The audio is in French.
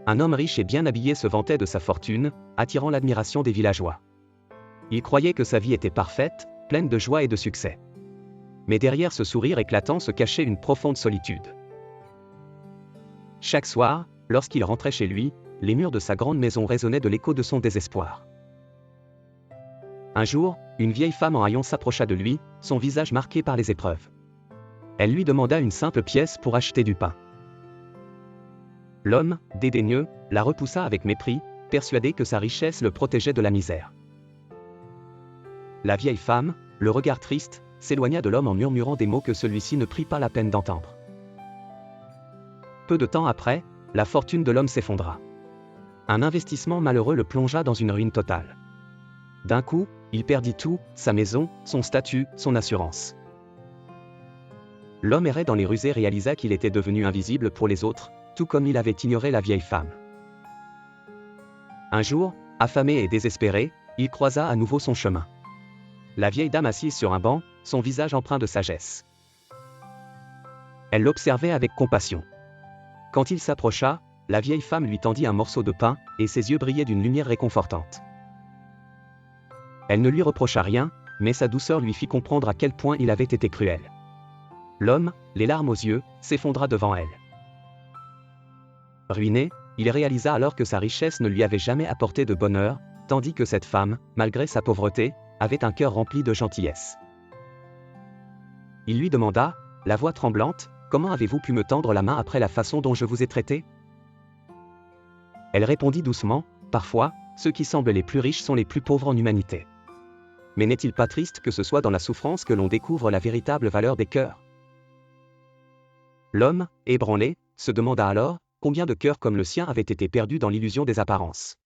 Un homme riche et bien habillé se vantait de sa fortune, attirant l'admiration des villageois. Il croyait que sa vie était parfaite, pleine de joie et de succès. Mais derrière ce sourire éclatant se cachait une profonde solitude. Chaque soir, lorsqu'il rentrait chez lui, les murs de sa grande maison résonnaient de l'écho de son désespoir. Un jour, une vieille femme en haillons s'approcha de lui, son visage marqué par les épreuves. Elle lui demanda une simple pièce pour acheter du pain. L'homme, dédaigneux, la repoussa avec mépris, persuadé que sa richesse le protégeait de la misère. La vieille femme, le regard triste, s'éloigna de l'homme en murmurant des mots que celui-ci ne prit pas la peine d'entendre. Peu de temps après, la fortune de l'homme s'effondra. Un investissement malheureux le plongea dans une ruine totale. D'un coup, il perdit tout, sa maison, son statut, son assurance. L'homme errait dans les rues et réalisa qu'il était devenu invisible pour les autres, tout comme il avait ignoré la vieille femme. Un jour, affamé et désespéré, il croisa à nouveau son chemin. La vieille dame assise sur un banc, son visage empreint de sagesse. Elle l'observait avec compassion. Quand il s'approcha, la vieille femme lui tendit un morceau de pain, et ses yeux brillaient d'une lumière réconfortante. Elle ne lui reprocha rien, mais sa douceur lui fit comprendre à quel point il avait été cruel. L'homme, les larmes aux yeux, s'effondra devant elle. Ruiné, il réalisa alors que sa richesse ne lui avait jamais apporté de bonheur, tandis que cette femme, malgré sa pauvreté, avait un cœur rempli de gentillesse. Il lui demanda, la voix tremblante, « Comment avez-vous pu me tendre la main après la façon dont je vous ai traité ?» Elle répondit doucement, « Parfois, ceux qui semblent les plus riches sont les plus pauvres en humanité. » Mais n'est-il pas triste que ce soit dans la souffrance que l'on découvre la véritable valeur des cœurs ? L'homme, ébranlé, se demanda alors, combien de cœurs comme le sien avaient été perdus dans l'illusion des apparences.